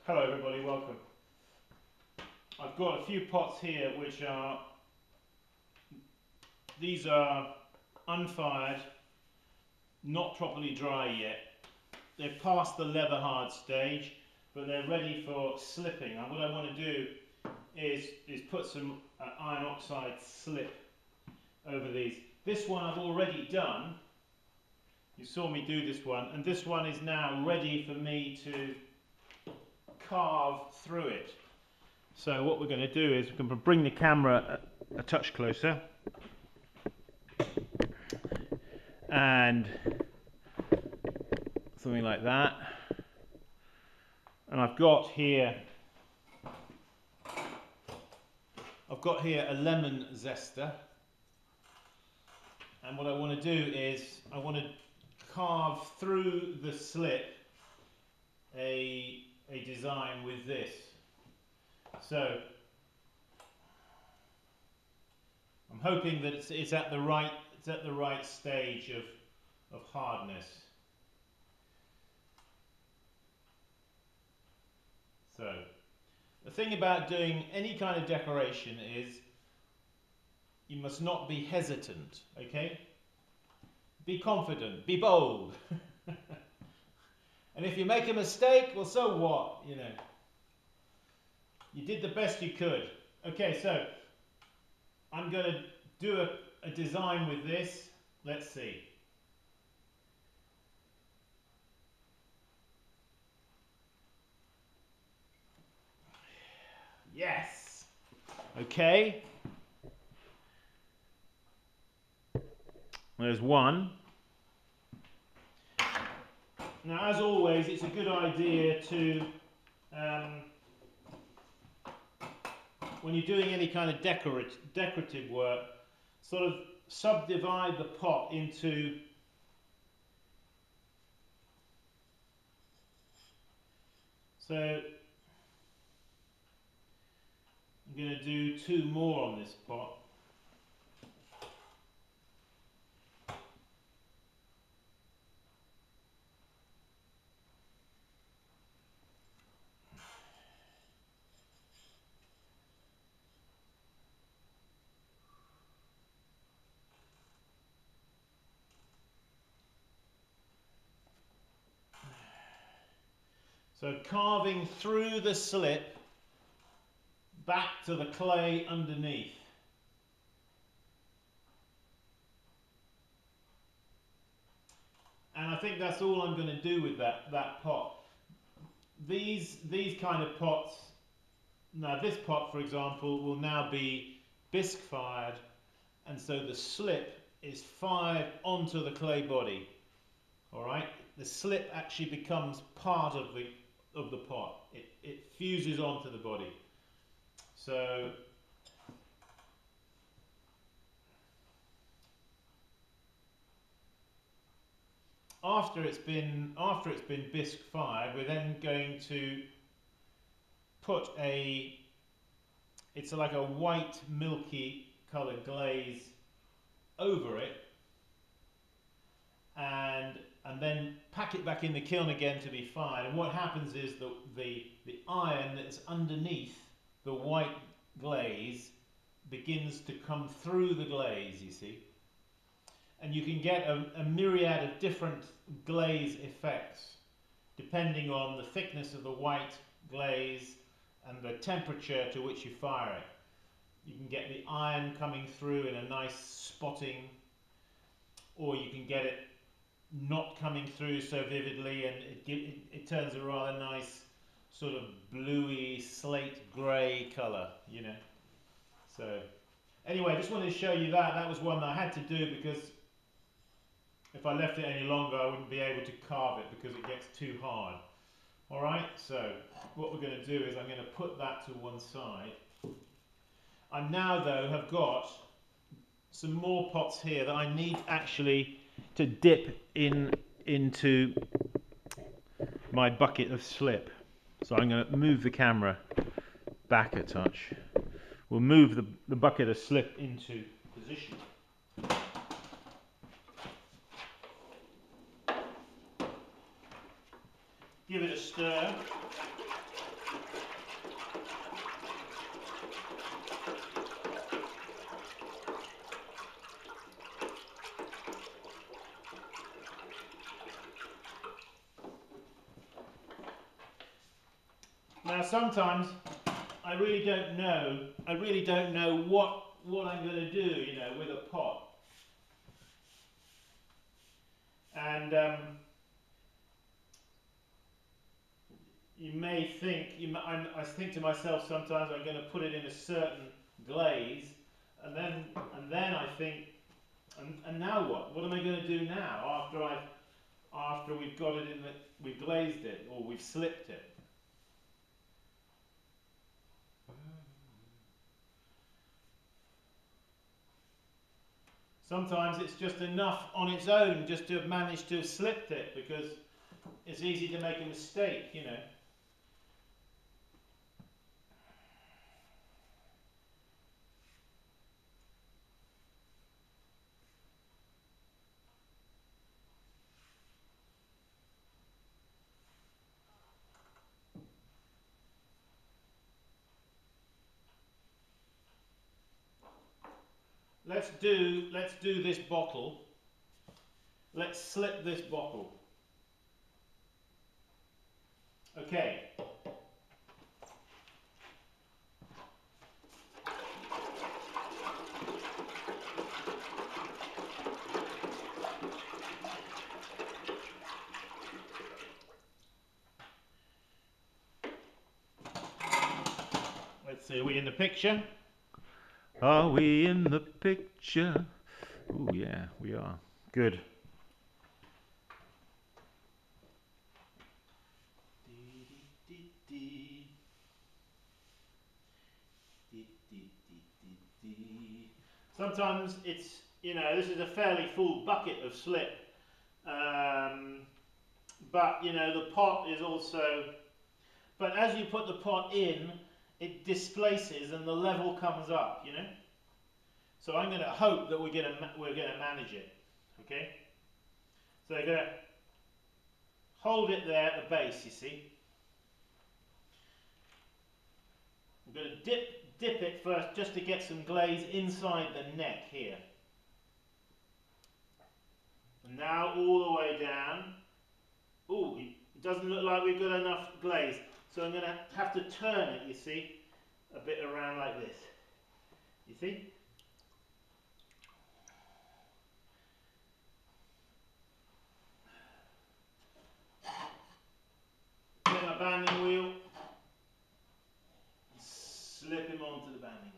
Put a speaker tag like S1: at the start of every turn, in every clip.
S1: Hello everybody, welcome. I've got a few pots here which are, these are unfired, not properly dry yet. They've passed the leather hard stage, but they're ready for slipping. And what I want to do is put some iron oxide slip over these. This one I've already done. You saw me do this one, and this one is now ready for me to carve through it. So what we're going to do is we're going to bring the camera a touch closer and something like that. And I've got here a lemon zester, and what I want to do is I want to carve through the slip a design with this. So I'm hoping that it's at the right stage of hardness. So the thing about doing any kind of decoration is you must not be hesitant, okay? Be confident, be bold. And if you make a mistake, well, so what, you know? You did the best you could. Okay, so I'm going to do a design with this. Let's see. Yes. Okay. There's one. Now, as always, it's a good idea to, when you're doing any kind of decorative work, sort of subdivide the pot into so I'm going to do two more on this pot. So carving through the slip back to the clay underneath. And I think that's all I'm going to do with that pot. These kind of pots, now this pot for example will now be bisque fired, and so the slip is fired onto the clay body. Alright, the slip actually becomes part of the pot. It fuses onto the body. So after it's been bisque fired, we're then going to put it's like a white milky coloured glaze over it, and then pack it back in the kiln again to be fired. And what happens is the iron that's underneath the white glaze begins to come through the glaze, you see. And you can get a myriad of different glaze effects depending on the thickness of the white glaze and the temperature to which you fire it. You can get the iron coming through in a nice spotting, or you can get it not coming through so vividly, and it turns a rather nice sort of bluey slate grey colour, you know. So anyway, I just wanted to show you that was one that I had to do because if I left it any longer I wouldn't be able to carve it because it gets too hard. Alright, so what we're going to do is I'm going to put that to one side. I now though have got some more pots here that I need actually to dip into my bucket of slip. So I'm going to move the camera back a touch. We'll move the bucket of slip into position. Give it a stir. Now sometimes I really don't know. I really don't know what I'm going to do, you know, with a pot. And you may think, I think to myself sometimes I'm going to put it in a certain glaze, and then I think, and now what? What am I going to do now after we've got it in we've glazed it or we've slipped it? Sometimes it's just enough on its own just to have managed to have slipped it, because it's easy to make a mistake, you know. Let's do this bottle. Let's slip this bottle. Okay. Let's see, are we in the picture? Are we in the picture? Oh yeah, we are. Good. Sometimes it's, you know, this is a fairly full bucket of slip, but you know the pot is also, but as you put the pot in, it displaces and the level comes up, you know. So I'm going to hope that we're going to manage it, okay. So you're going to hold it there at the base, you see. I'm going to dip it first just to get some glaze inside the neck here. And now all the way down. Ooh, it doesn't look like we've got enough glaze. So I'm going to have to turn it, you see, a bit around like this. You see? Get my banding wheel. Slip him onto the banding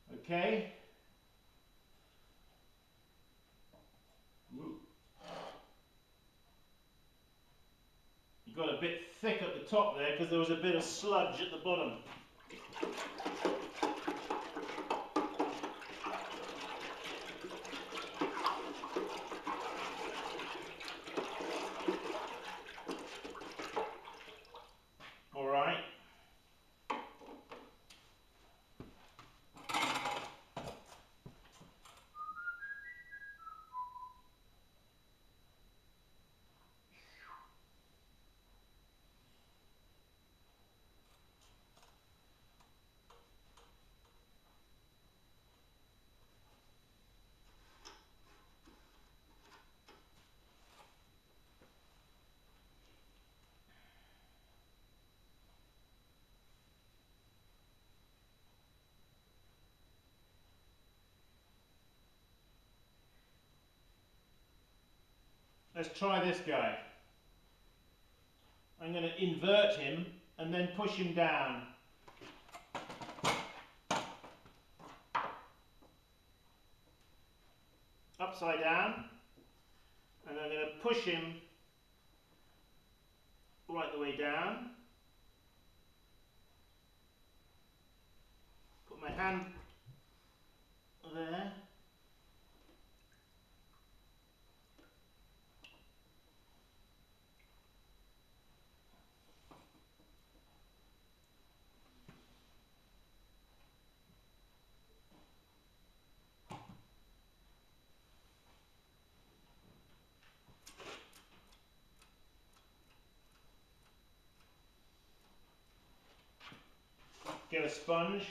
S1: wheel. Okay? Ooh. You got a bit thick at the top there because there was a bit of sludge at the bottom. All right. Let's try this guy. I'm going to invert him and then push him down. Upside down. And I'm going to push him right the way down. Put my hand there. Get a sponge.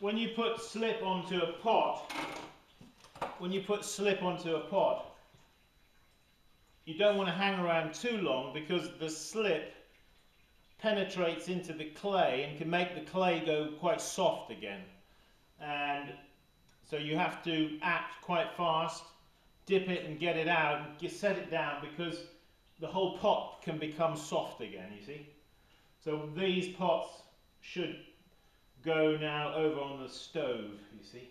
S1: when you put slip onto a pot, you don't want to hang around too long, because the slip penetrates into the clay and can make the clay go quite soft again. And so you have to act quite fast, dip it and get it out, and set it down, because the whole pot can become soft again, you see. So these pots should go now over on the stove, you see.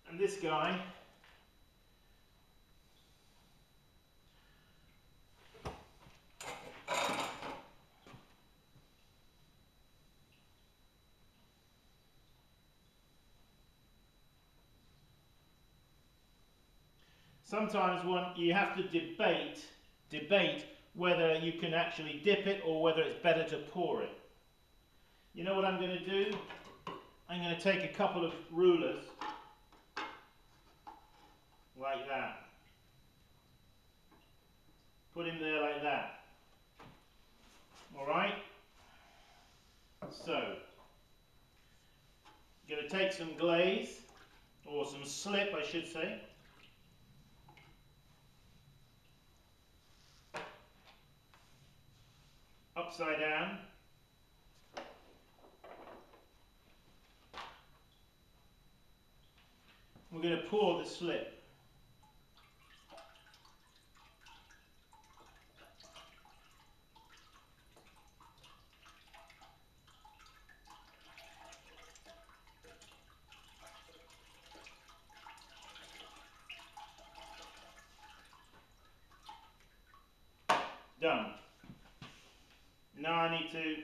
S1: And this guy, sometimes you have to debate whether you can actually dip it or whether it's better to pour it. You know what I'm going to do? I'm going to take a couple of rulers, like that. Put him there like that. Alright? So, I'm going to take some glaze, or some slip I should say. Upside down. We're going to pour the slip. Done. Now I need to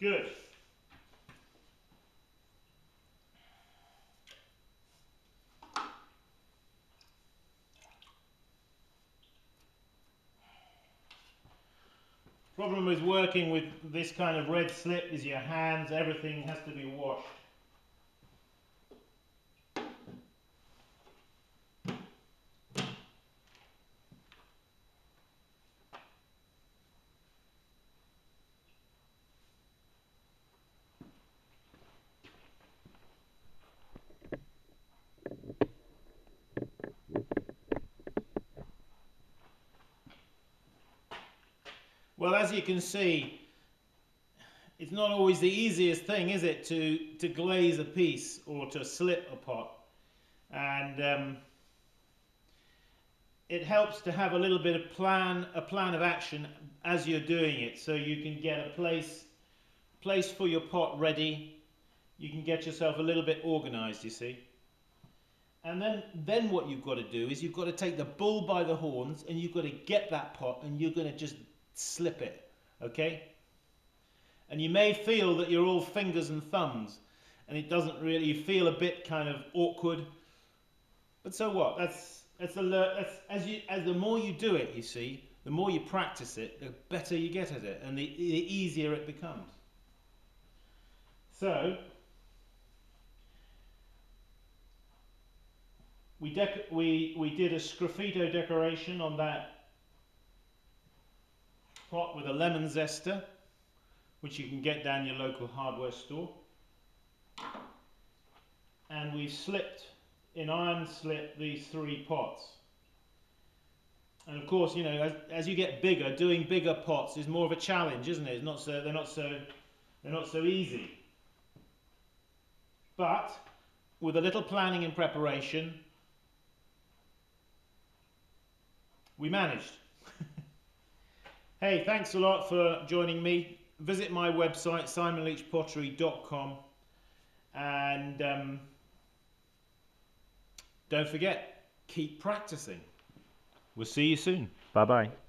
S1: good. Problem with working with this kind of red slip is your hands, everything has to be washed. Well, as you can see, it's not always the easiest thing, is it, to glaze a piece or to slip a pot. And it helps to have a little bit of a plan of action as you're doing it, so you can get a place for your pot ready. You can get yourself a little bit organized, you see. And then what you've got to do is you've got to take the bull by the horns, and you've got to get that pot, and you're going to just slip it, okay? And you may feel that you're all fingers and thumbs, and it doesn't really, you feel a bit kind of awkward, but so what? That's as the more you do it, you see, the more you practice it, the better you get at it, and the easier it becomes. So we did a Sgraffito decoration on that pot with a lemon zester, which you can get down your local hardware store. And we've iron slipped these 3 pots. And of course, you know, as you get bigger, doing bigger pots is more of a challenge, isn't it? They're not so easy. But with a little planning and preparation, we managed. Hey, thanks a lot for joining me. Visit my website, simonleachpottery.com, and don't forget, keep practicing. We'll see you soon. Bye-bye.